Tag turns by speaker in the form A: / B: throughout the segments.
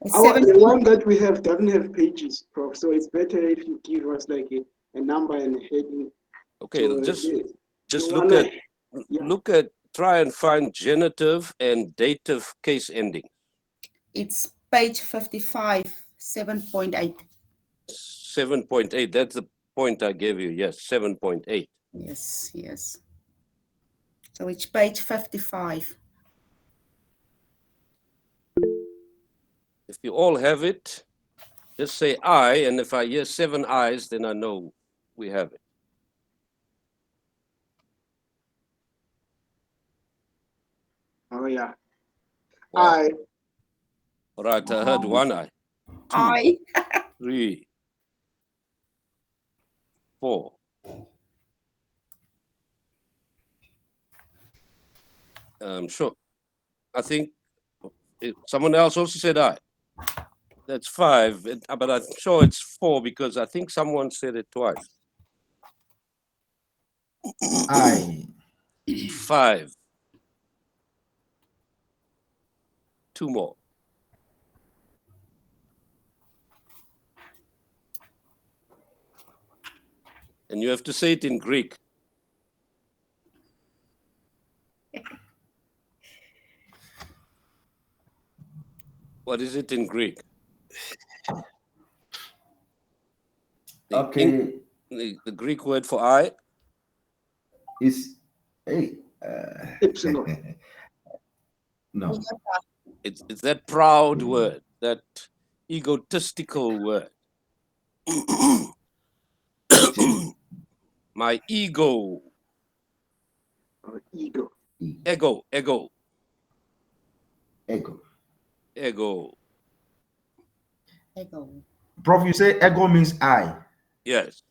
A: The one that we have doesn't have pages, Prof. So it's better if you give us like a number and a heading.
B: Okay,
A: So
B: just
A: yeah.
B: look at, try and find genitive and dative case ending.
C: It's page 55, 7.8.
B: 7.8, that's the point I gave you, yes, 7.8.
C: Yes, yes. So it's page 55.
B: If you all have it, just say I, and if I hear 7 I's, then I know we have it.
A: Oh yeah.
B: Wow.
A: I.
B: All right, I heard 1 I. 2,
C: I.
B: 3, 4. Sure. I think someone else also said I. That's 5, but I'm sure it's 4 because I think someone said it twice.
D: I.
B: 5. 2 more. And you have to say it in Greek. What is it in Greek?
D: Okay.
B: The Greek word for I
D: is
A: Epsilon.
D: No.
B: It's that proud word, that egotistical word. My ego.
A: Ego.
B: Ego.
D: Ego.
C: Ego.
D: Prof, you say ego means I.
B: Yes.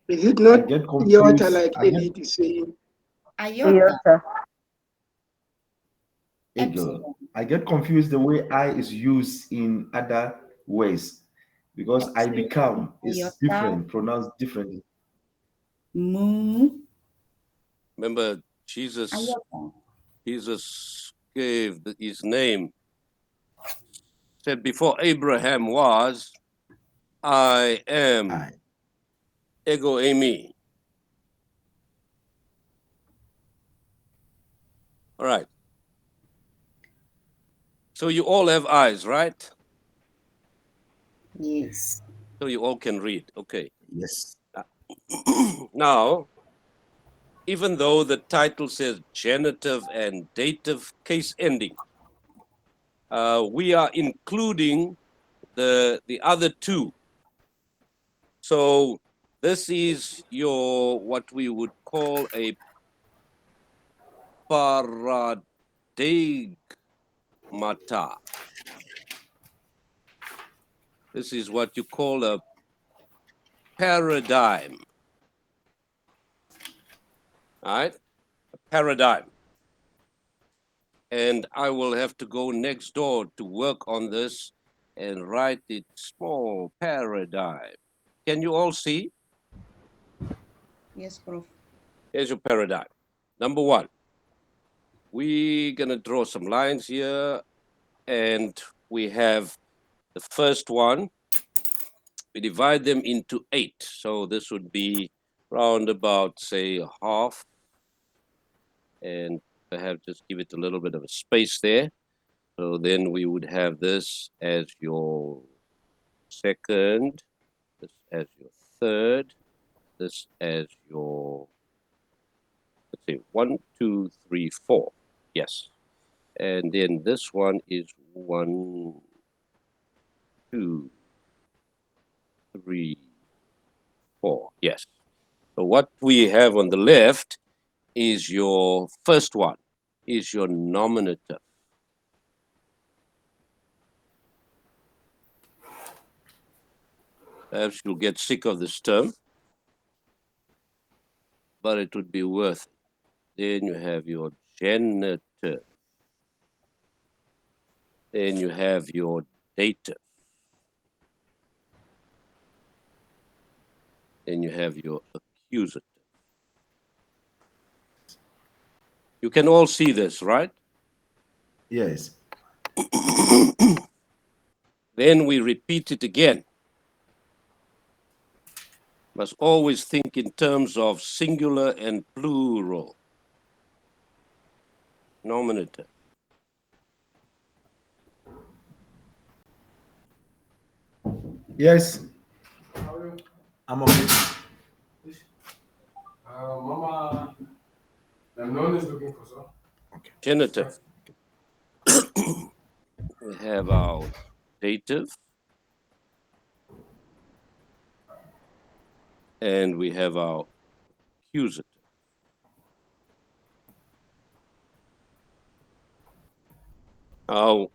A: Is it not iota like Edith is saying?
C: Iota.
D: Ego. I get confused the way I is used in other ways because I become is different, pronounced differently.
B: Remember, Jesus gave his name, said before Abraham was, I am. Ego eimi. All right. So you all have eyes, right?
C: Yes.
B: So you all can read. Okay.
D: Yes.
B: Now, even though the title says genitive and dative case ending, we are including the other two. So this is your, what we would call a paradigmata. This is what you call a paradigm. All right? A paradigm. And I will have to go next door to work on this and write it small paradigm. Can you all see?
C: Yes, Prof.
B: Here's your paradigm. Number 1, we're gonna draw some lines here, and we have the first one. We divide them into 8. So this would be round about, say, half, and perhaps just give it a little bit of a space there. So then we would have this as your second, this as your third, this as your, let's see, 1, 2, 3, 4. Yes. And then this one is 1, 2, 3, 4. Yes. So what we have on the left is your first one, is your nominative. Perhaps you'll get sick of this term, but it would be worth it. Then you have your genitive. Then you have your dative. Then you have your accusative. You can all see this, right?
D: Yes.
B: Then we repeat it again. Must always think in terms of singular and plural. Nominative.
D: Yes. I'm okay.
E: Mama, the non is looking for some.
B: Genitive. We have our dative. And we have our accusative. Now,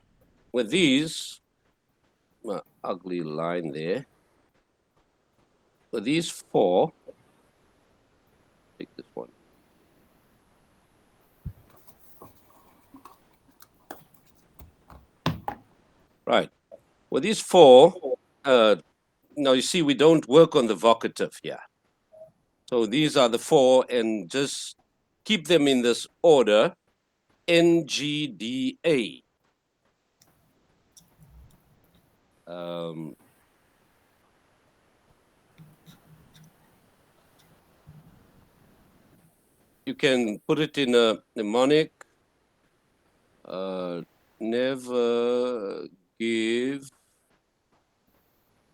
B: with these, ugly line there. With these four, take this one. Right. With these four, now you see we don't work on the vocative here. So these are the four, and just keep them in this order, NGDA. You can put it in a mnemonic. Never give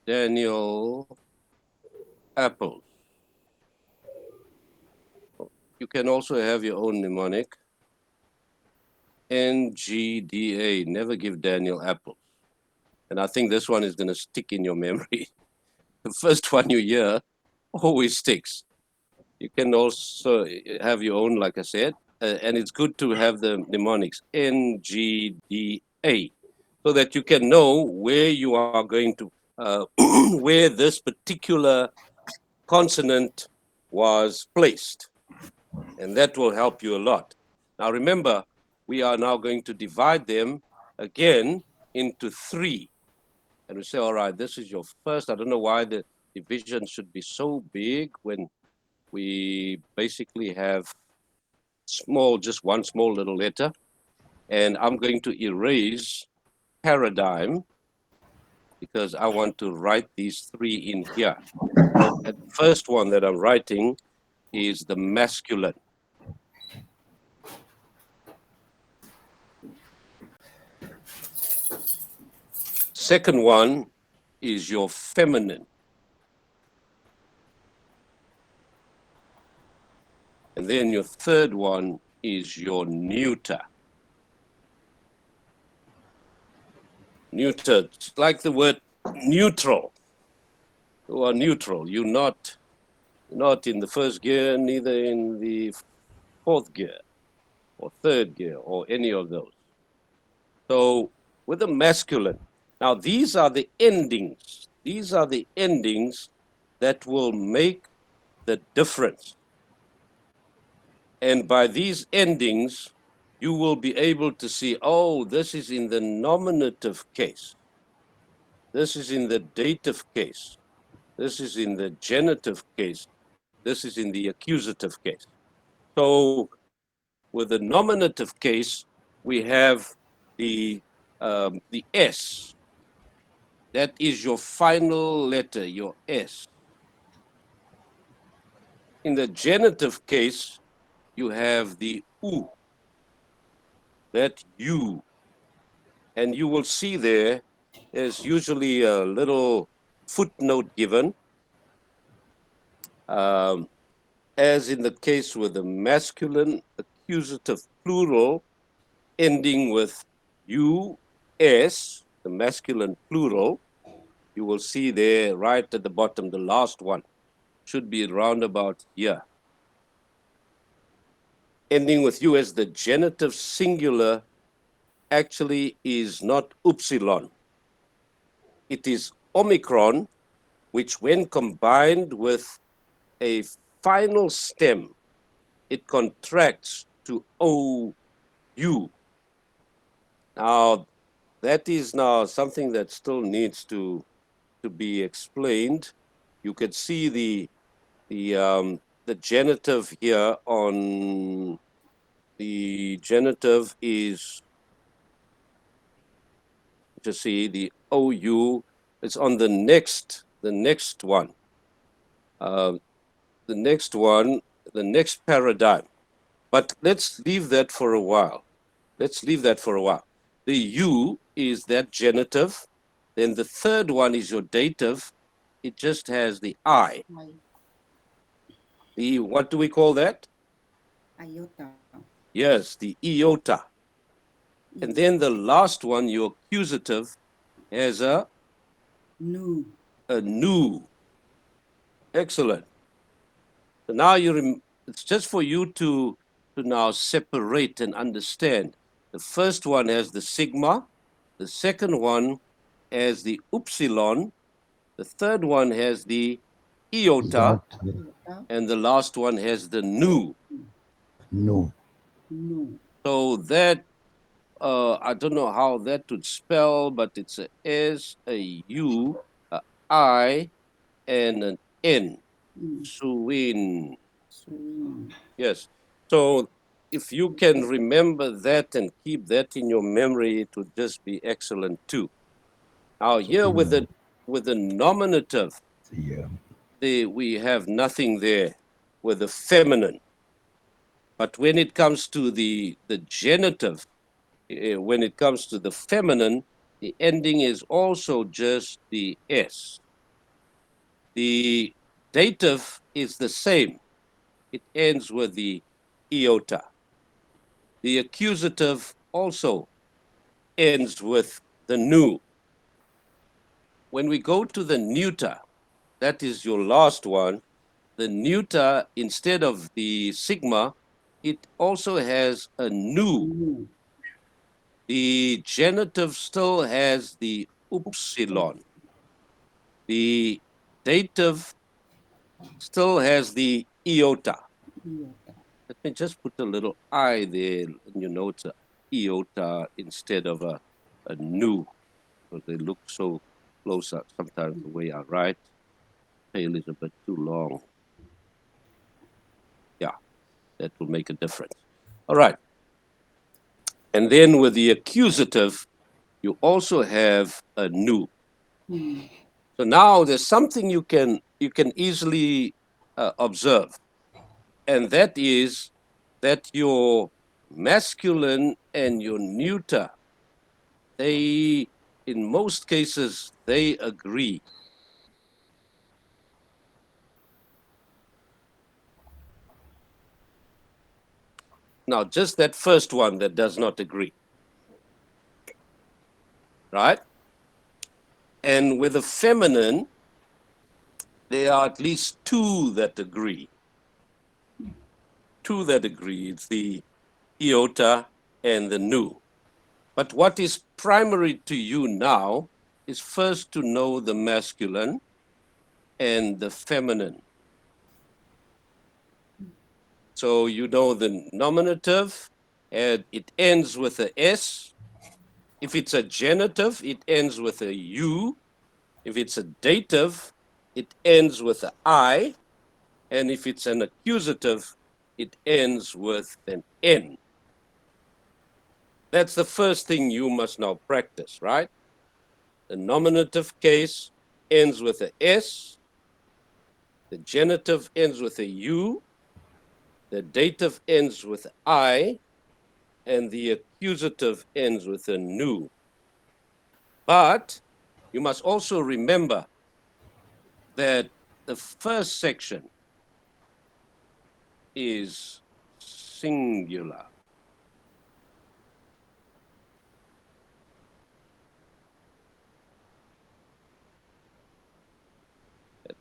B: Daniel apples. You can also have your own mnemonic. NGDA, never give Daniel apples. And I think this one is going to stick in your memory. The first one you hear always sticks. You can also have your own, like I said, and it's good to have the mnemonics, NGDA, so that you can know where you are going to, where this particular consonant was placed. And that will help you a lot. Now remember, we are now going to divide them again into three. And we say, all right, this is your first. I don't know why the division should be so big when we basically have small, just one small little letter. And I'm going to erase paradigm because I want to write these three in here. So the first one that I'm writing is the masculine. Second one is your feminine. And then your third one is your neuter. Neuter, it's like the word neutral. You are neutral. You're not in the first gear, neither in the fourth gear or third gear or any of those. So with the masculine, now these are the endings. These are the endings that will make the difference. And by these endings, you will be able to see, oh, this is in the nominative case. This is in the dative case. This is in the genitive case. This is in the accusative case. So with the nominative case, we have the S. That is your final letter, your S. In the genitive case, you have the U, that U. And you will see there's usually a little footnote given. As in the case with the masculine accusative plural ending with US, the masculine plural, you will see there right at the bottom, the last one should be roundabout here. Ending with US, the genitive singular actually is not upsilon. It is omicron, which when combined with a final stem, it contracts to OU. Now, that is now something that still needs to be explained. You could see the genitive here on The genitive is, just see the OU, it's on the next one. The next paradigm. But let's leave that for a while. The U is that genitive. Then the third one is your dative. It just has the I. The, what do we call that?
C: Iota.
B: Yes, the iota. And then the last one, your accusative, has a
C: Nu.
B: nu. Excellent. So now it's just for you to now separate and understand. The first one has the sigma, the second one has the upsilon, the third one has the iota,
C: Iota.
B: and the last one has the nu.
F: No.
C: Nu.
B: So that, I don't know how that would spell, but it's a S, a U, a I, and an N. Suin.
C: Swing.
B: Yes. So if you can remember that and keep that in your memory, it would just be excellent too. Now here with the nominative,
F: Yeah.
B: we have nothing there with the feminine. But when it comes to the genitive, when it comes to the feminine, the ending is also just the S. The dative is the same. It ends with the iota. The accusative also ends with the nu. When we go to the neuter, that is your last one, the neuter, instead of the sigma, it also has a nu.
C: Nu.
B: The genitive still has the upsilon. The dative still has the iota.
C: Iota.
B: Let me just put a little I there, and you know it's a iota instead of a nu, because they look so close up sometimes the way I write. Tail is a bit too long. Yeah, that will make a difference. All right. And then with the accusative, you also have a nu.
C: Mm.
B: So now there's something you can easily observe, and that is that your masculine and your neuter, they, in most cases, they agree. Now, just that first one that does not agree, right? And with the feminine, there are at least two that agree. Two that agree. It's the iota and the nu. But what is primary to you now is first to know the masculine and the feminine. So you know the nominative, and it ends with a S. If it's a genitive, it ends with a U. If it's a dative, it ends with an I. And if it's an accusative, it ends with an N. That's the first thing you must now practice, right? The nominative case ends with a S. The genitive ends with a U. The dative ends with I. And the accusative ends with a nu. But you must also remember that the first section is singular.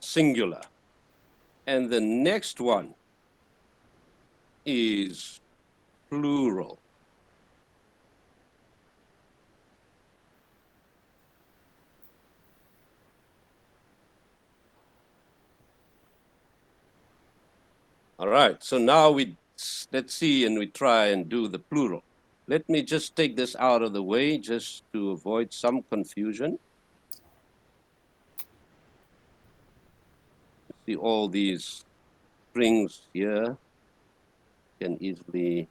B: Singular. And the next one is plural. All right, so now let's see and we try and do the plural. Let me just take this out of the way just to avoid some confusion. See all these strings here, can easily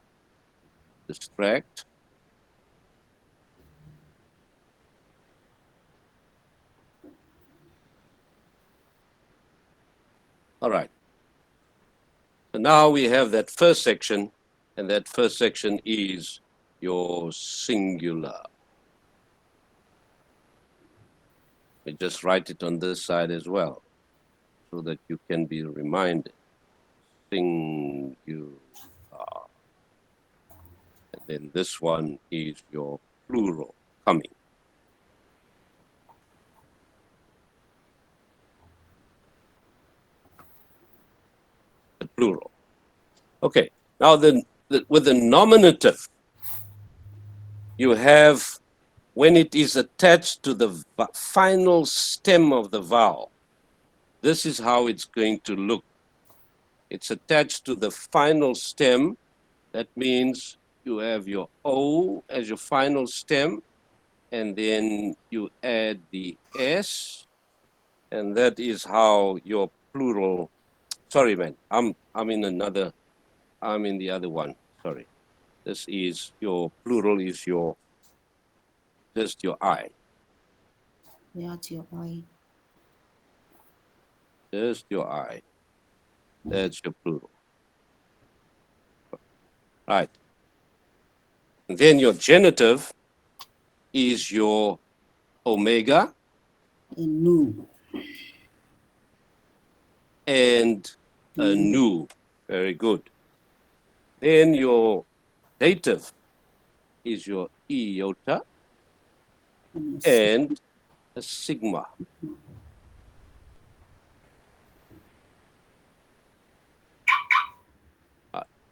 B: distract. All right. So now we have that first section, and that first section is your singular. We just write it on this side as well, so that you can be reminded. Singular. And then this one is your plural coming. The plural. Okay, now with the nominative, you have when it is attached to the final stem of the vowel. This is how it's going to look. It's attached to the final stem. That means you have your O as your final stem, and then you add the S, and that is how your plural. Sorry, man, I'm in the other one. Sorry, this is your plural is just your I,
C: That's your I.
B: just your I. That's your plural. Right. And then your genitive is your omega
C: And nu.
B: and a nu. Very good. Then your dative is your iota and a sigma.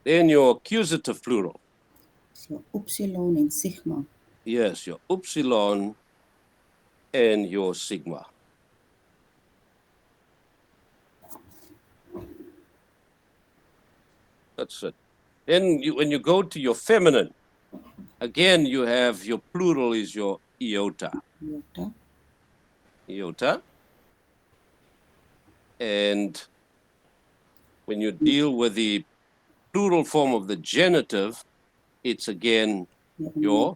B: Then your accusative plural.
C: So upsilon and sigma.
B: Yes, your upsilon and your sigma. That's it. Then when you go to your feminine, again, you have your plural is your iota.
C: Iota.
B: Iota. And when you deal with the plural form of the genitive, it's again your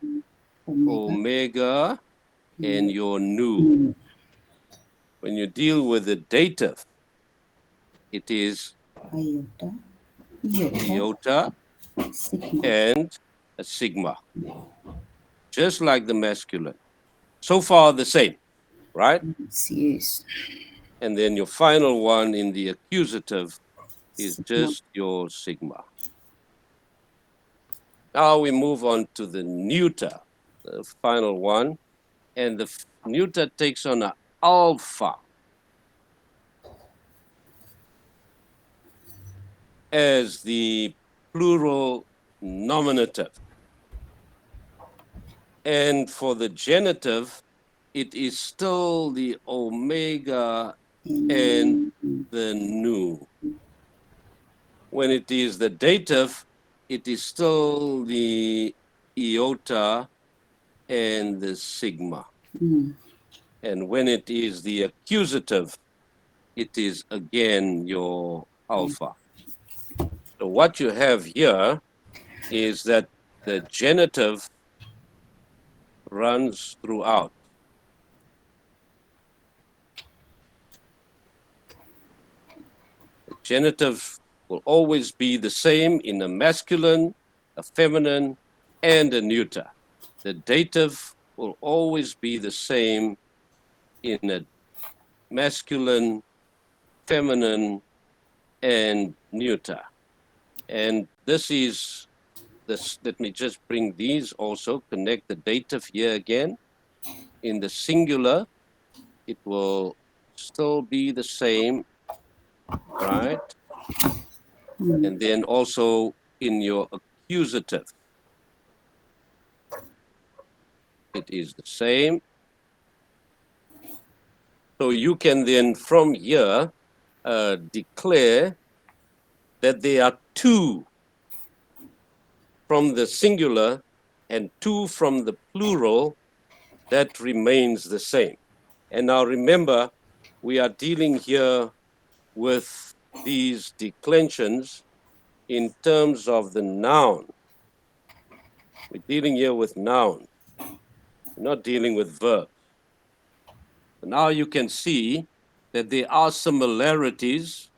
B: omega and your nu. When you deal with the dative, it is
C: Iota.
B: iota
C: Sigma.
B: and a sigma, just like the masculine. So far the same, right?
C: Yes.
B: And then your final one in the accusative is
C: Sigma.
B: just your sigma. Now we move on to the neuter, the final one. And the neuter takes on an alpha as the plural nominative. And for the genitive, it is still the omega and the nu. When it is the dative, it is still the iota and the sigma. And when it is the accusative, it is again your alpha. So what you have here is that the genitive runs throughout. The genitive will always be the same in a masculine, a feminine, and a neuter. The dative will always be the same in a masculine, feminine, and neuter. And this is this. Let me just bring these also, connect the dative here again. In the singular, it will still be the same, right? And then also in your accusative, it is the same. So you can then from here declare that there are two from the singular and two from the plural that remains the same. And now remember, we are dealing here with these declensions in terms of the noun. We're dealing here with nouns. We're not dealing with verbs. Now you can see that there are similarities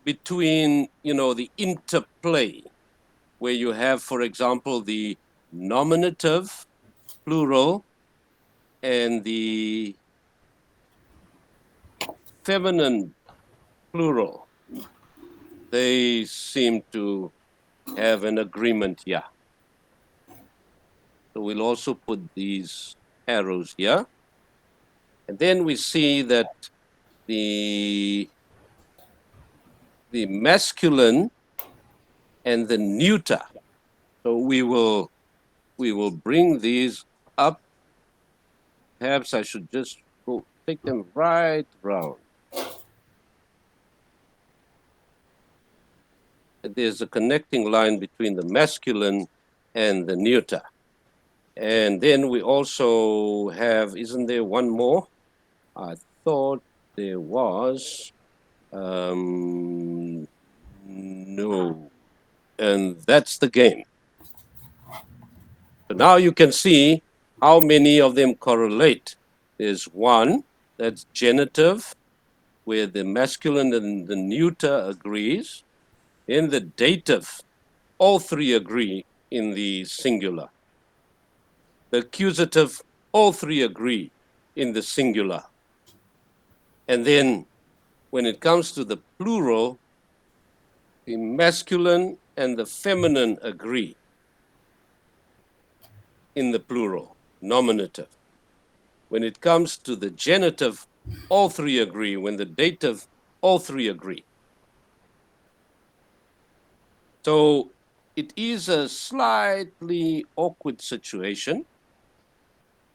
B: between, the interplay, where you have, for example, the nominative plural and the feminine plural. They seem to have an agreement here. So we'll also put these arrows here. And then we see that the masculine and the neuter. So we will bring these up. Perhaps I should just go take them right round. There's a connecting line between the masculine and the neuter. And then we also have, isn't there one more? I thought there was. No. And that's the game. So now you can see how many of them correlate. There's one that's genitive, where the masculine and the neuter agrees. In the dative, all three agree in the singular. The accusative, all three agree in the singular. And then when it comes to the plural, the masculine and the feminine agree in the plural, nominative. When it comes to the genitive, all three agree. When the dative, all three agree. So it is a slightly awkward situation,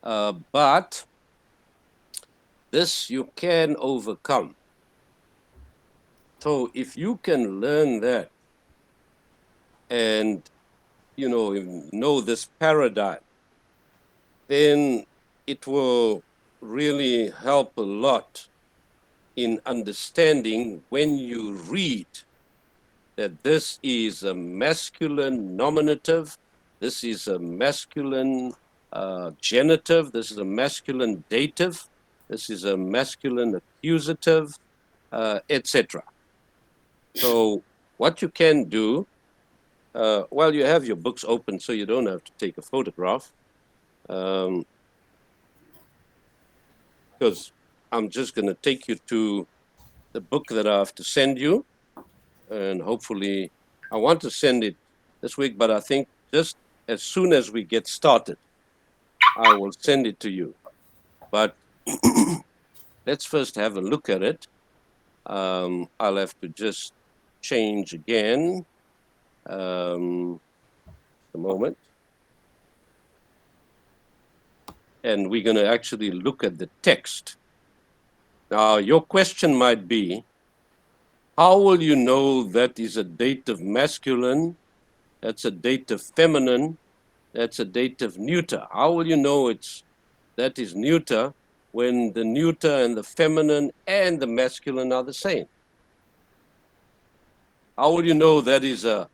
B: but this you can overcome. So if you can learn that and, know this paradigm, then it will really help a lot in understanding when you read that this is a masculine nominative, this is a masculine genitive, this is a masculine dative, this is a masculine accusative, etc. So what you can do, well, you have your books open, so you don't have to take a photograph, because I'm just going to take you to the book that I have to send you, and hopefully I want to send it this week, but I think just as soon as we get started, I will send it to you. But let's first have a look at it. I'll have to just change again. A moment. And we're going to actually look at the text. Now, your question might be, how will you know that is a dative masculine, that's a dative feminine, that's a dative neuter? How will you know that is neuter when the neuter and the feminine and the masculine are the same? How will you know that is a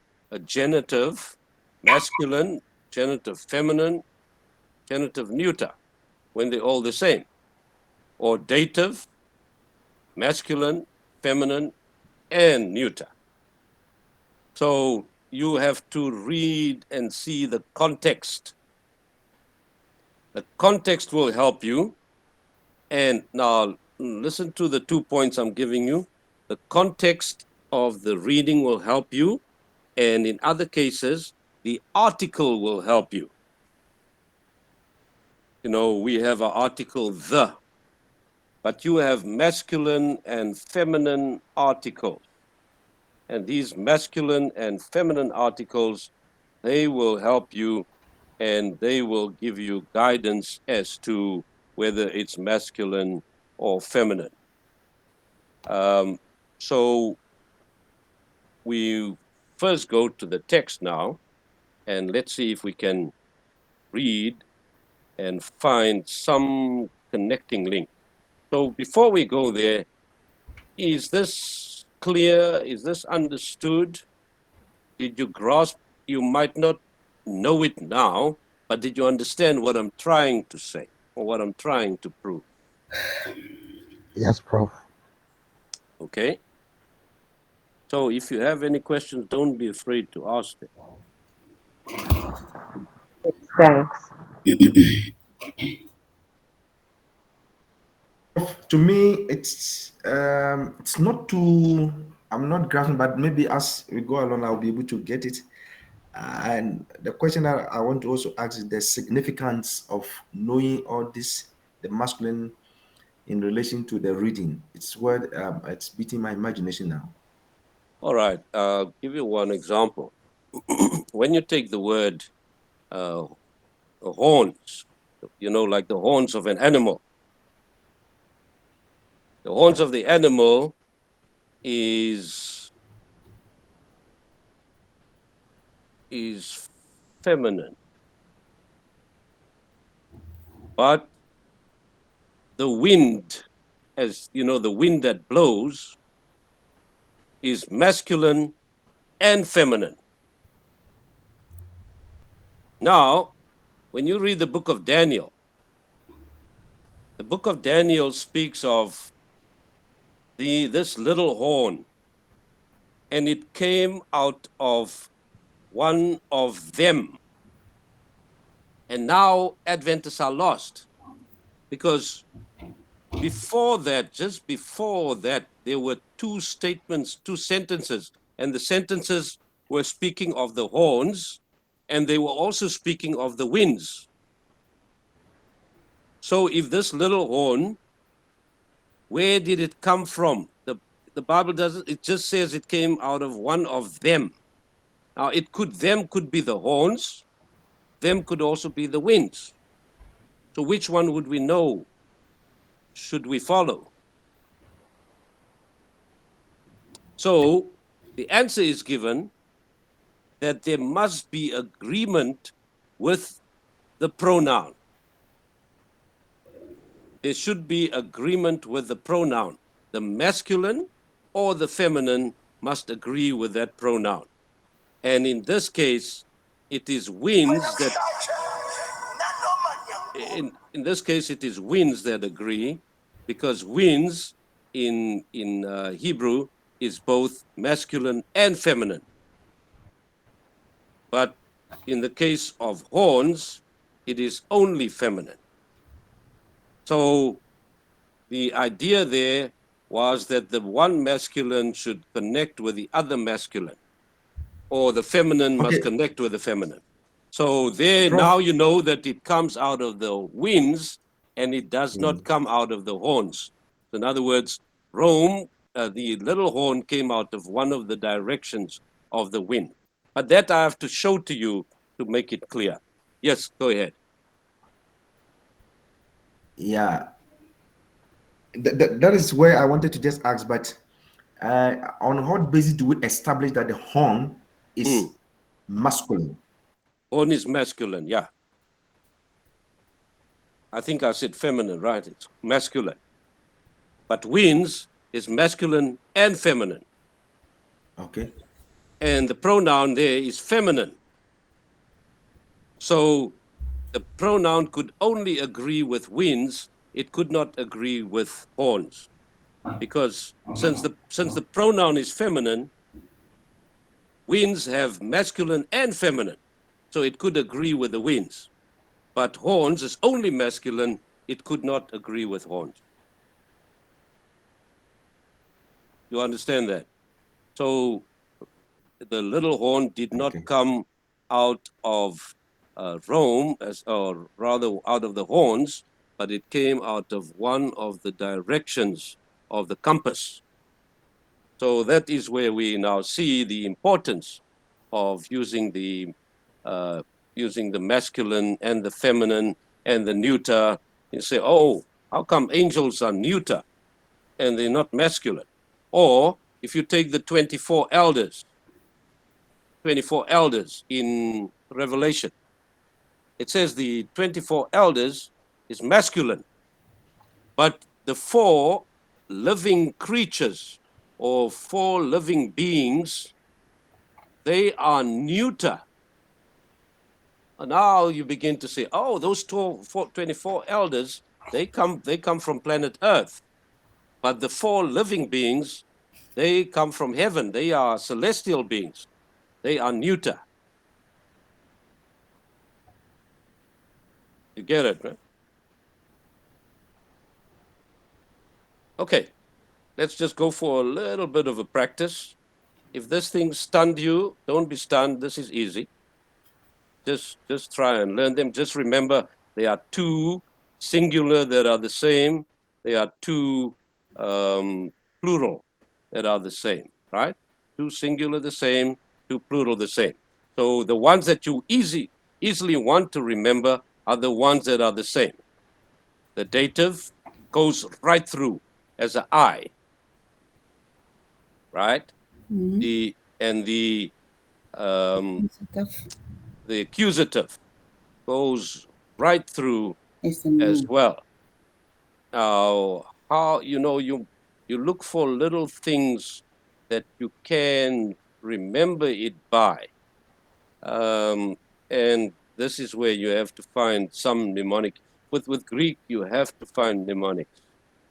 B: genitive masculine, genitive feminine, genitive neuter when they're all the same? Or dative, masculine, feminine, and neuter. So you have to read and see the context. The context will help you. And now listen to the 2 points I'm giving you. The context of the reading will help you. And in other cases, the article will help you. We have our article the, but you have masculine and feminine articles. And these masculine and feminine articles, they will help you and they will give you guidance as to whether it's masculine or feminine. So we first go to the text now, and let's see if we can read and find some connecting link. So before we go there, is this clear? Is this understood? Did you grasp? You might not know it now, but did you understand what I'm trying to say or what I'm trying to prove?
F: Yes, Prof.
B: Okay. So if you have any questions, don't be afraid to ask them.
G: Thanks.
D: To me, it's not too. I'm not grasping, but maybe as we go along, I'll be able to get it. And the question that I want to also ask is the significance of knowing all this, the masculine, in relation to the reading. It's what it's beating my imagination now.
B: All right. I'll give you one example. When you take the word horns, like the horns of an animal, the horns of the animal is feminine, but the wind, as you know, the wind that blows is masculine and feminine. Now, when you read the book of Daniel speaks of this little horn, and it came out of one of them. And now Adventists are lost, because just before that, there were two sentences, and the sentences were speaking of the horns, and they were also speaking of the winds. So if this little horn, where did it come from? The Bible doesn't, it just says it came out of one of them. Now them could be the horns, them could also be the winds. So which one would we know? Should we follow? So the answer is given that there must be agreement with the pronoun. There should be agreement with the pronoun. The masculine or the feminine must agree with that pronoun. And in this case, it is winds that, in this case, it is winds that agree, because winds in Hebrew is both masculine and feminine. But in the case of horns, it is only feminine. So the idea there was that the one masculine should connect with the other masculine, or the feminine must connect with the feminine. So there,
D: Prof.
B: now you know that it comes out of the winds and it does not come out of the horns. In other words, Rome, the little horn came out of one of the directions of the wind. But that I have to show to you to make it clear. Yes, go ahead.
D: Yeah. That is where I wanted to just ask, but on what basis do we establish that the horn is masculine?
B: Horn is masculine, yeah. I think I said feminine, right? It's masculine. But winds is masculine and feminine.
D: Okay.
B: And the pronoun there is feminine. So the pronoun could only agree with winds, it could not agree with horns. Because since the pronoun is feminine, winds have masculine and feminine. So it could agree with the winds. But horns is only masculine, it could not agree with horns. You understand that? So the little horn did not come out of Rome, or rather out of the horns, but it came out of one of the directions of the compass. So that is where we now see the importance of using the masculine and the feminine and the neuter. You say, oh, how come angels are neuter and they're not masculine? Or if you take the 24 elders in Revelation, it says the 24 elders is masculine, but the 4 living creatures or 4 living beings, they are neuter. Now you begin to say, oh, those 24 elders, they come from planet Earth. But the 4 living beings, they come from heaven. They are celestial beings. They are neuter. You get it, right? Okay, let's just go for a little bit of a practice. If this thing stunned you, don't be stunned. This is easy. Just try and learn them. Just remember, there are 2 singular that are the same. There are 2 plural that are the same, right? 2 singular the same, 2 plural the same. So the ones that you easily want to remember are the ones that are the same. The dative goes right through as an I, right?
C: Mm.
B: The
C: Positive
B: accusative goes right through
C: is the
B: as
C: no.
B: well. Now, how you look for little things that you can remember it by, and this is where you have to find some mnemonic. With Greek, you have to find mnemonics.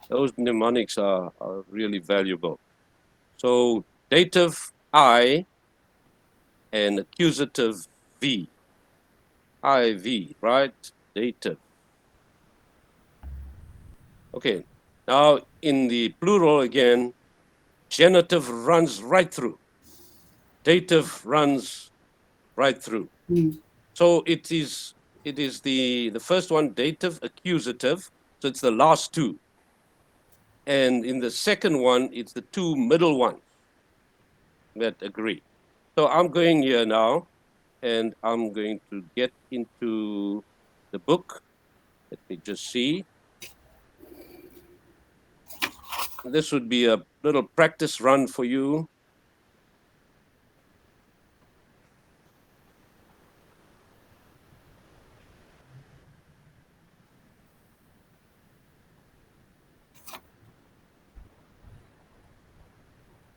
B: Those mnemonics are really valuable. So dative I and accusative V. IV, right? Dative. Okay. Now in the plural again, genitive runs right through. Dative runs right through.
C: Mm.
B: So it is the first one, dative, accusative. So it's the last 2. And in the second one, it's the 2 middle ones that agree. So I'm going here now, and I'm going to get into the book. Let me just see. This would be a little practice run for you.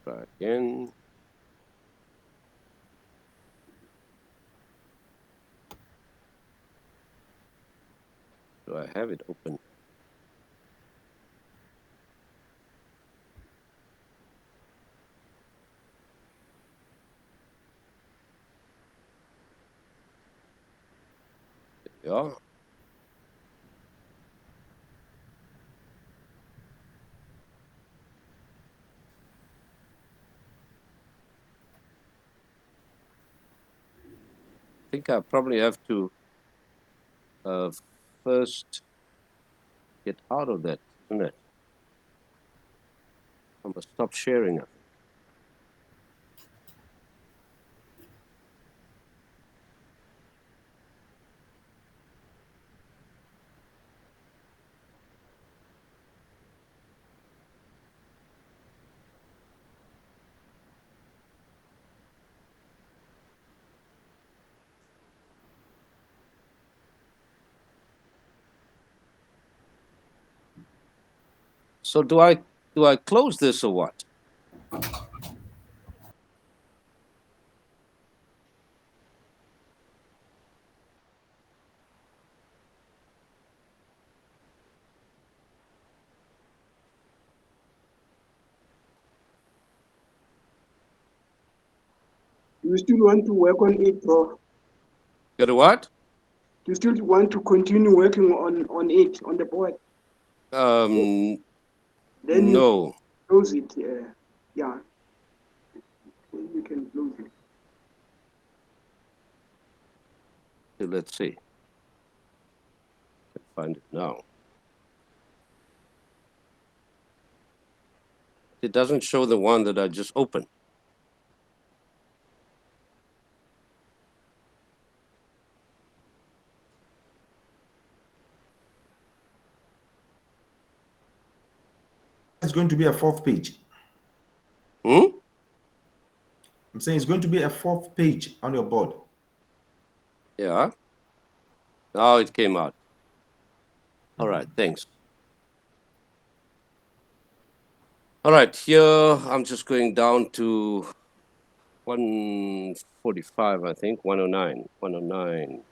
B: Try again. Do I have it open? Yeah. I think I probably have to first get out of that, isn't it? I must stop sharing it. So do I close this or what?
A: You still want to work on it, Prof?
B: Got a what?
A: You still want to continue working on it, on the board?
B: Um,
A: Then you
B: no.
A: close it. Yeah. Then you can close it.
B: Let's see. Can find it now. It doesn't show the one that I just opened.
D: It's going to be a 4th page.
B: Hmm?
D: I'm saying it's going to be a 4th page on your board.
B: Yeah. Now it came out. All right, thanks. All right, here I'm just going down to 145, I think, 109, 109.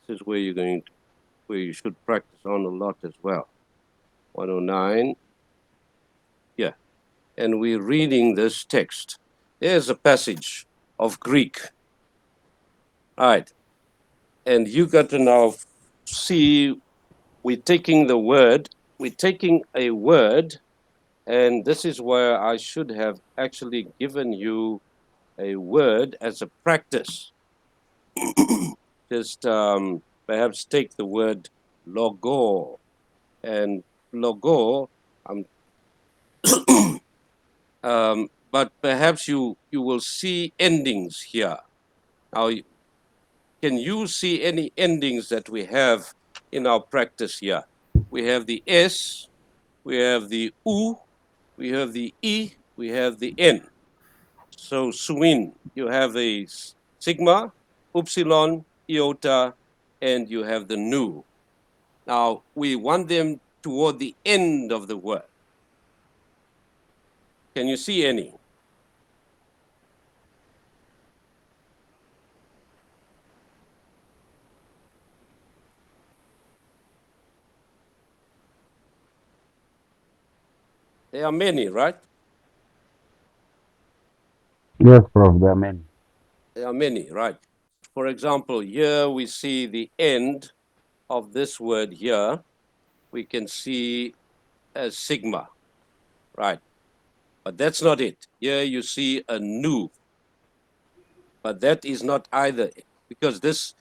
B: This is where where you should practice on a lot as well. 109. Yeah. And we're reading this text. There's a passage of Greek. All right. And you got to now see, we're taking a word, and this is where I should have actually given you a word as a practice. Just perhaps take the word logo, and logo, but perhaps you will see endings here. Now, can you see any endings that we have in our practice here? We have the S, we have the U, we have the E, we have the N. So swin, you have a sigma, upsilon, iota, and you have the nu. Now, we want them toward the end of the word. Can you see any? There are many, right?
F: Yes, Prof. There are many.
B: There are many, right? For example, here we see the end of this word here. We can see a sigma, right? But that's not it. Here you see a nu, but that is not either, because this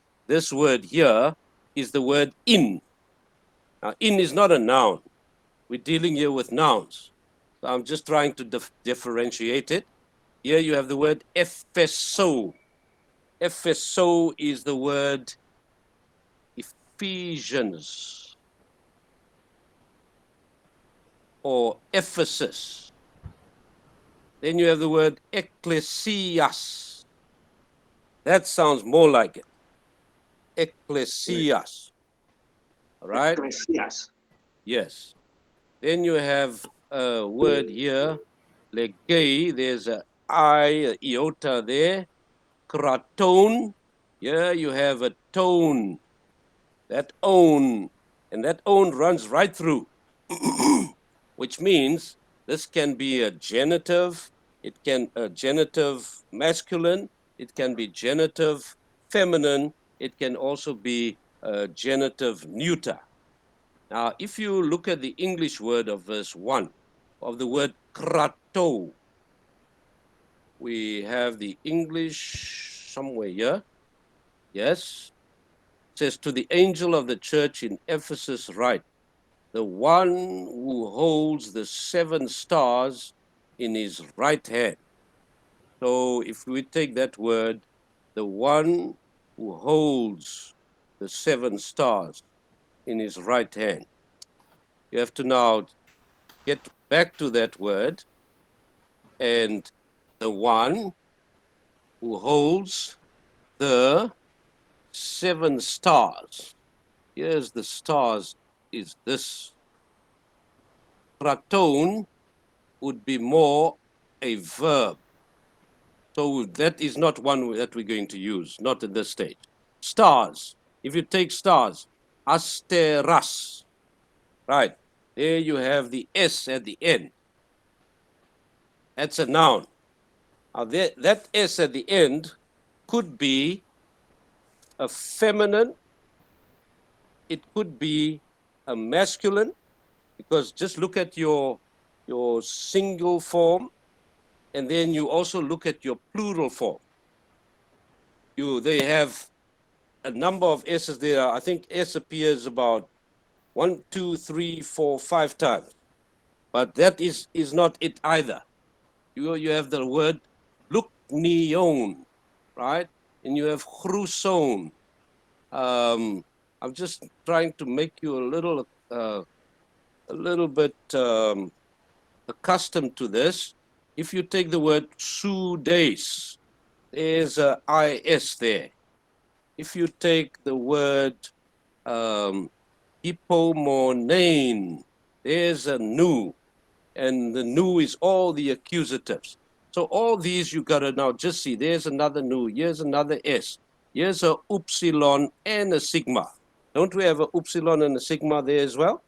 B: word here is the word in. Now, in is not a noun. We're dealing here with nouns. So I'm just trying to differentiate it. Here you have the word epheso. Epheso is the word Ephesians or Ephesus. Then you have the word ecclesias. That sounds more like it. Ecclesias. All right?
A: Yes.
B: Yes. Then you have a word here, legei. There's a I, a iota there. Kraton. Here you have a tone. That own, and that own runs right through, which means this can be a genitive, it can a genitive masculine, it can be genitive feminine, it can also be a genitive neuter. Now, if you look at the English word of verse 1 of the word krato, we have the English somewhere here. Yes. It says, to the angel of the church in Ephesus write, the one who holds the 7 stars in his right hand. So if we take that word, the one who holds the 7 stars in his right hand, you have to now get back to that word, and the one who holds the 7 stars. Here's the stars, is this. Kraton would be more a verb. So that is not one that we're going to use, not at this stage. Stars, if you take stars, asteras, right? There you have the S at the end. That's a noun. Now that S at the end could be a feminine, it could be a masculine, because just look at your single form, and then you also look at your plural form. They have a number of S's there. I think S appears about 1, 2, 3, 4, 5 times. But that is not it either. You have the word luknion, right? And you have chruson. I'm just trying to make you a little bit accustomed to this. If you take the word sudes, there's a is there. If you take the word hypomonein, there's a nu, and the nu is all the accusatives. So all these you gotta now just see, there's another nu, here's another S. Here's a upsilon and a sigma. Don't we have a upsilon and a sigma there as well?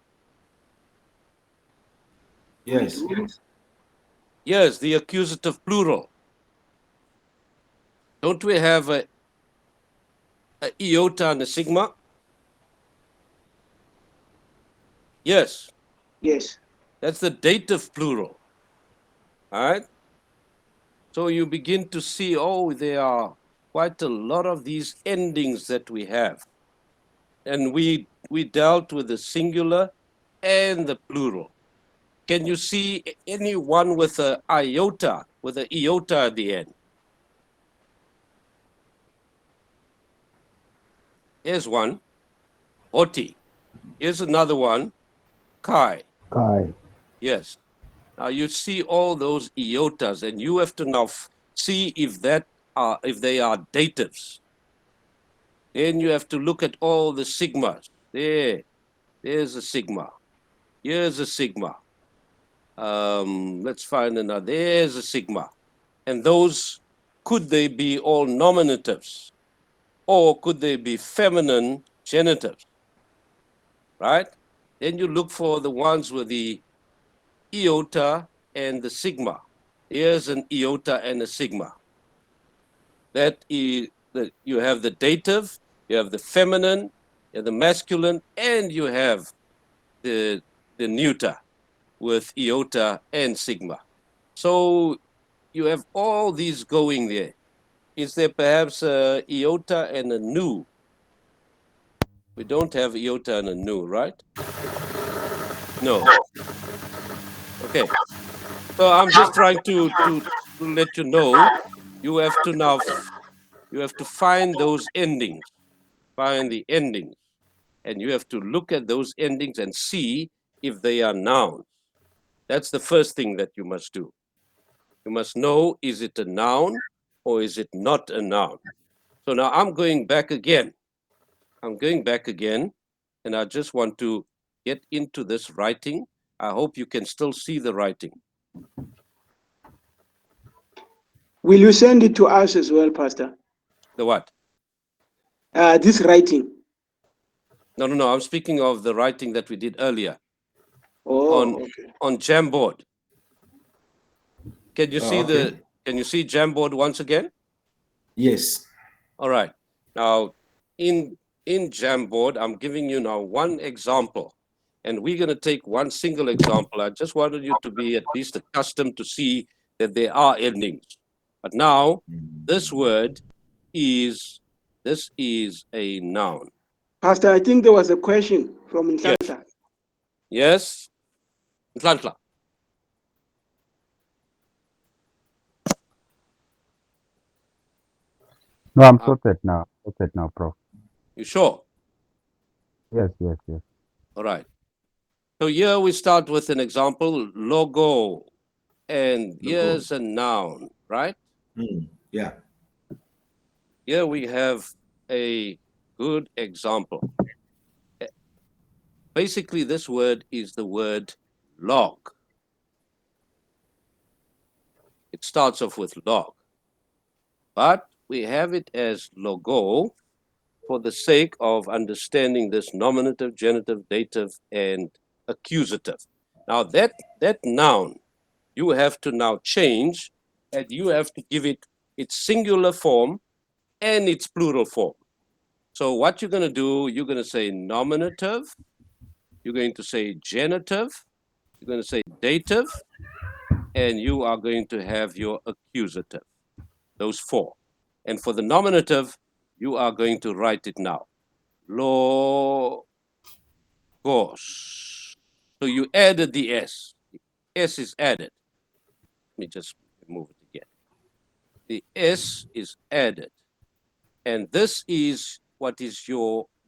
D: Yes.
B: Yes, the accusative plural. Don't we have a iota and a sigma? Yes,
A: Yes.
B: that's the dative plural. All right. So you begin to see, oh, there are quite a lot of these endings that we have. And we dealt with the singular and the plural. Can you see any one with an iota, with an iota at the end? Here's one, Oti. Here's another one, Kai.
F: Kai.
B: Yes. Now you see all those iotas, and you have to now see if they are datives. Then you have to look at all the sigmas. There's a sigma. Here's a sigma. Let's find another. There's a sigma. And those, could they be all nominatives? Or could they be feminine genitives? Right? Then you look for the ones with the iota and the sigma. Here's an iota and a sigma. That is, you have the dative, you have the feminine, you have the masculine, and you have the neuter with iota and sigma. So you have all these going there. Is there perhaps a iota and a nu? We don't have iota and a nu, right? No. Okay. So I'm just trying to let you know, you have to now, you have to find those endings, find the endings, and you have to look at those endings and see if they are nouns. That's the first thing that you must do. You must know, is it a noun or is it not a noun? So now I'm going back again. I'm going back again, and I just want to get into this writing. I hope you can still see the writing.
A: Will you send it to us as well, Pastor?
B: The what?
A: This writing.
B: No, I'm speaking of the writing that we did earlier
A: Oh, okay.
B: on Jamboard. Can you see
D: okay.
B: can you see Jamboard once again?
D: Yes.
B: All right. Now, in Jamboard, I'm giving you now one example, and we're going to take one single example. I just wanted you to be at least accustomed to see that there are endings. But now, this word is a noun.
A: Pastor, I think there was a question from Ntlantla.
B: Yes? Ntlantla.
F: No, I'm sorted now. Sorted now, Prof.
B: You sure?
F: Yes.
B: All right. So here we start with an example, logo. And here's a noun, right?
D: Yeah.
B: Here we have a good example. Basically, this word is the word log. It starts off with log. But we have it as logo for the sake of understanding this nominative, genitive, dative, and accusative. Now that noun, you have to now change, and you have to give it its singular form and its plural form. So what you're going to do, you're going to say nominative, you're going to say genitive, you're going to say dative, and you are going to have your accusative, those four. And for the nominative, you are going to write it now. Logos. So you added the S. The S is added. Let me just remove it again. The S is added. And this is what is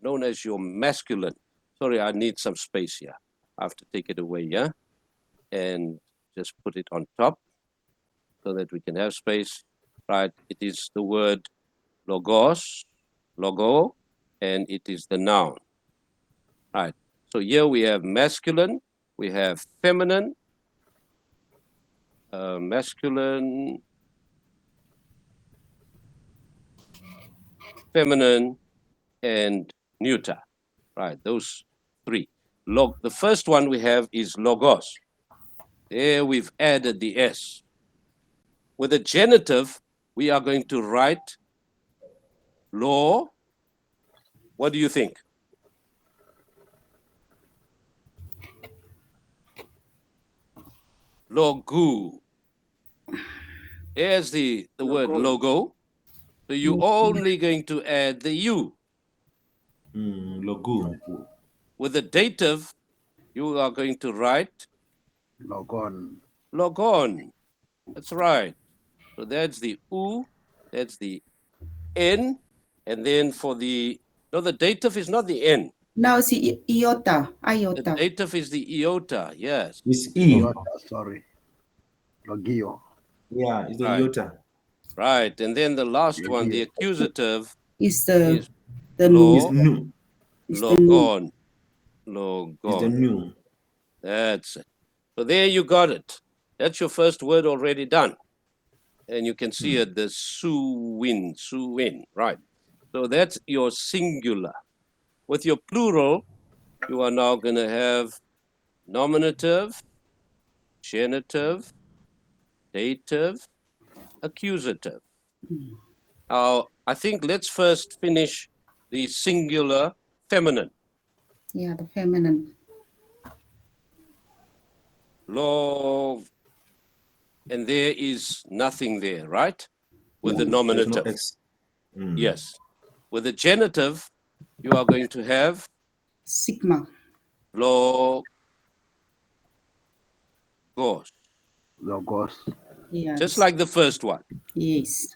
B: known as your masculine. Sorry, I need some space here. I have to take it away, yeah? And just put it on top so that we can have space, right? It is the word logos, logo, and it is the noun, right? So here we have masculine, we have feminine, feminine, and neuter. Right, those three. The first one we have is logos. There we've added the S. With a genitive, we are going to write law. What do you think? Logu. Here's the word
A: Logo.
B: logo. So you're only going to add the U.
D: Logo.
B: With the dative, you are going to write
G: Logon.
B: logon. That's right. So that's the U, that's the N, and then for the, no, the dative is not the N.
C: Now it's iota,
B: The
C: iota.
B: dative is the iota, yes.
D: It's E.
G: Iota, sorry. Logio.
D: Yeah, it's the
B: Right.
D: iota.
B: Right, and then the last one, the accusative,
C: Is the
B: is
C: the
D: It's
B: lo,
D: new.
C: is the new.
B: logon.
D: It's the
B: Logon.
D: new.
B: That's it. So there you got it. That's your first word already done. And you can see it, the suwin, right? So that's your singular. With your plural, you are now going to have nominative, genitive, dative, accusative. Now, I think let's first finish the singular feminine.
C: Yeah, the feminine.
B: Law, and there is nothing there, right? With the
D: There's no
B: nominative.
D: X.
B: Yes. With the genitive, you are going to have
C: Sigma.
B: logos.
G: Logos.
C: Yes.
B: Just like the first one.
C: Yes.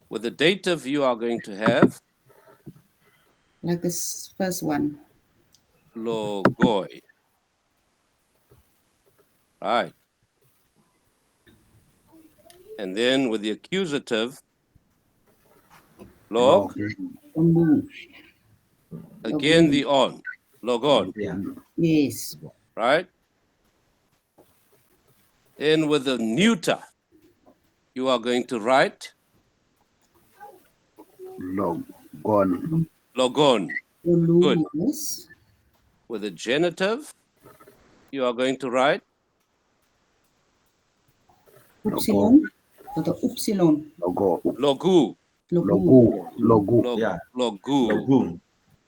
B: With the dative, you are going to have
C: Like this first one.
B: logoi. Right. And then with the accusative, log,
C: Logu.
B: again the on, logon,
D: Yeah.
C: Yes.
B: right? And with the neuter, you are going to write
G: Logon.
B: logon.
C: Olu,
B: Good.
C: yes.
B: With the genitive, you are going to write
C: Upsilon. Or the upsilon.
G: Logo.
B: logu.
C: Logu.
G: Logu.
D: Yeah.
B: Logu.
D: Logo.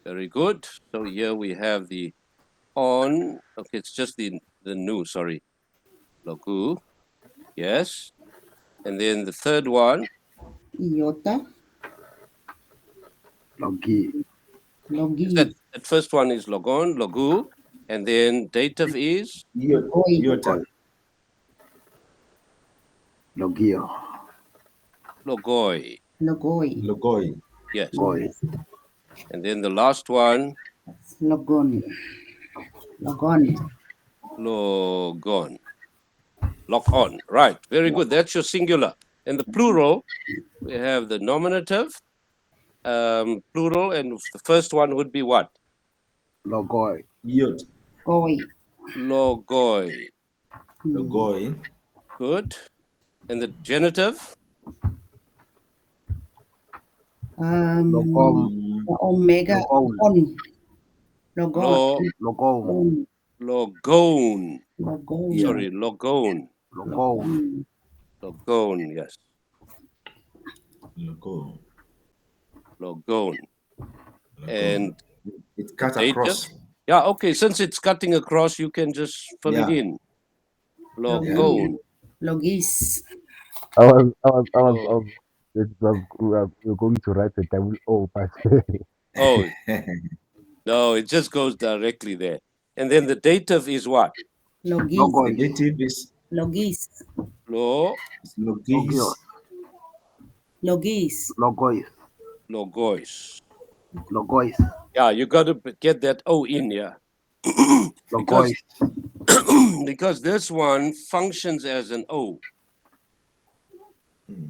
B: Very good. So here we have the on. Okay, it's just the new, sorry. Logu. Yes. And then the third one,
C: Iota.
G: Logi.
C: Logi.
B: that first one is logon, logu. And then dative is
D: Iota.
G: Logio.
B: logoi.
C: Logoi.
D: Logoi.
B: Yes.
G: Goi.
B: And then the last one,
C: Logon. Logon.
B: logon. Lock on. Right. Very good. That's your singular. And the plural, we have the nominative, plural, and the first one would be what?
G: Logoi.
D: Iota.
C: Goi.
B: Logoi.
D: Logoi.
B: Good. And the genitive?
G: Logom.
C: The omega.
G: Logon.
C: On. Logon.
G: Logon.
B: Logon.
C: Logon.
B: Sorry, logon.
G: Logon.
B: Logon, yes.
D: Logo.
B: Logon. And
D: it cuts
B: dative?
D: across.
B: yeah, okay. Since it's cutting across, you can just fill it
D: Yeah.
B: in. Logon.
C: Logis.
F: We're going to write the double O, but
B: Oh, no, it just goes directly there. And then the dative is what?
C: Logis.
G: Logoi.
D: Negative is
C: Logis.
B: Lo,
D: logis.
C: Logis.
G: Logois.
B: logois.
G: Logois.
B: Yeah, you got to get that O in here.
G: Logois.
B: Because this one functions as an O.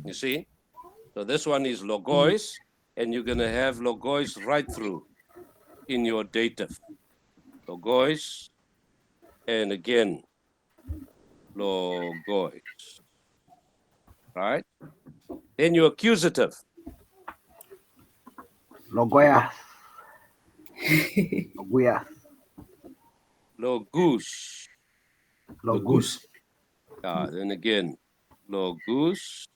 B: You see? So this one is logois, and you're going to have logois right through in your dative. Logois, and again, logois. Right? Then your accusative.
G: Logoyas. Logoyas.
B: Logus.
D: Logus.
B: Then again, logus.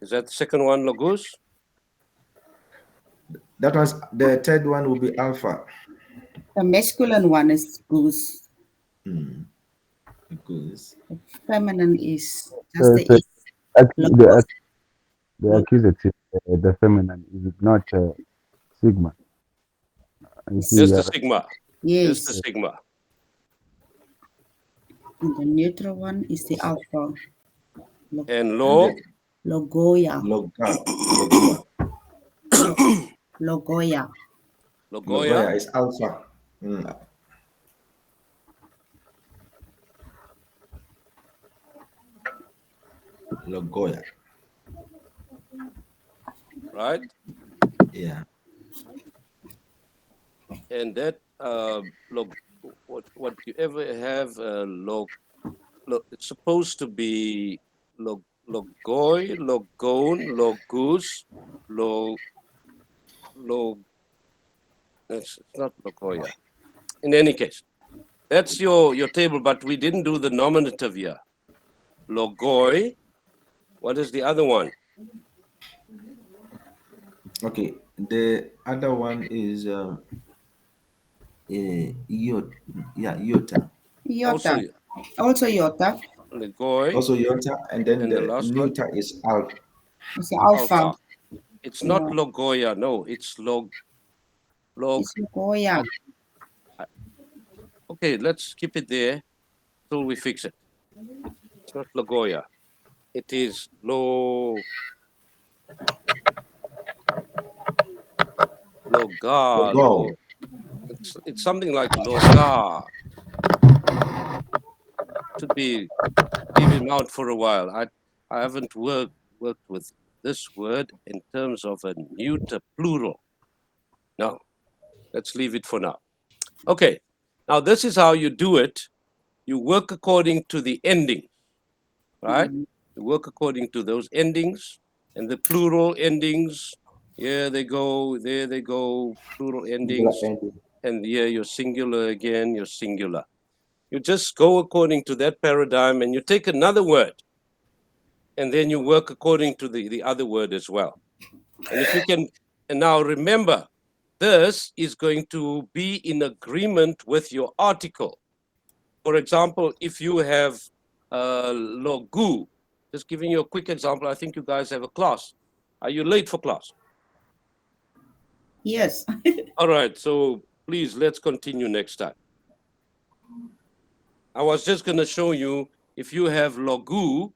B: Is that the second one, logus?
D: That was the third one will be alpha.
C: The masculine one is goose.
D: Logus.
C: Feminine is just
F: So,
C: the
F: so
C: E.
F: actually,
C: Logos.
F: the accusative, the feminine, is it not sigma? I see.
B: Just the sigma.
C: Yes.
B: Just the sigma.
C: And the neutral one is the alpha.
B: And lo,
C: Logoya.
D: Loga.
C: Logoya.
B: logoya.
D: Logoya is alpha. Logoya.
B: Right?
D: Yeah.
B: And that what you ever have it's supposed to be logoi, logon, logus, it's not logoya. In any case, that's your table, but we didn't do the nominative here. Logoi. What is the other one?
D: Okay. The other one is iota.
C: Iota. Also iota.
B: Logoi.
D: Also iota, and then
B: And the
D: the
B: last one?
D: neuter is alpha.
C: It's the alpha.
B: It's not
C: Yeah.
B: logoya. No, it's log.
C: It's Logoya.
B: Okay, let's keep it there till we fix it. It's not logoya. It is loga.
D: Logo.
B: It's something like loga. Should be leaving out for a while. I haven't worked with this word in terms of a neuter plural. No, let's leave it for now. Okay, now this is how you do it. You work according to the ending, right? You work according to those endings and the plural endings. Here they go, there they go, plural endings. And here you're singular again, you're singular. You just go according to that paradigm and you take another word and then you work according to the other word as well. And if you can, and now remember, this is going to be in agreement with your article. For example, if you have logu, just giving you a quick example, I think you guys have a class. Are you late for class?
C: Yes.
B: All right, so please, let's continue next time. I was just going to show you, if you have logu,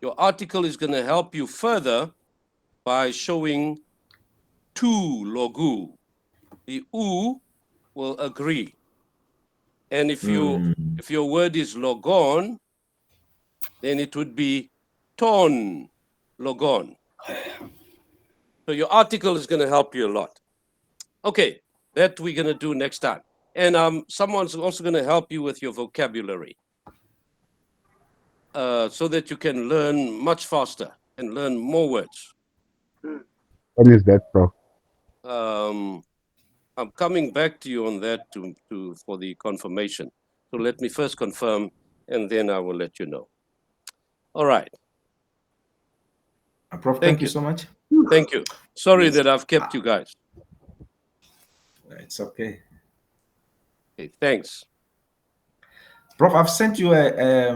B: your article is going to help you further by showing to logu. The u will agree. And if your word is logon, then it would be ton logon. So your article is going to help you a lot. Okay, that we're going to do next time. And someone's also going to help you with your vocabulary so that you can learn much faster and learn more words.
F: When is that, Prof?
B: I'm coming back to you on that for the confirmation. So let me first confirm, and then I will let you know. All right.
D: Prof, thank you so much.
B: Thank you. Sorry that I've kept you guys.
D: It's okay.
B: Okay, thanks.
D: Prof, I've sent you a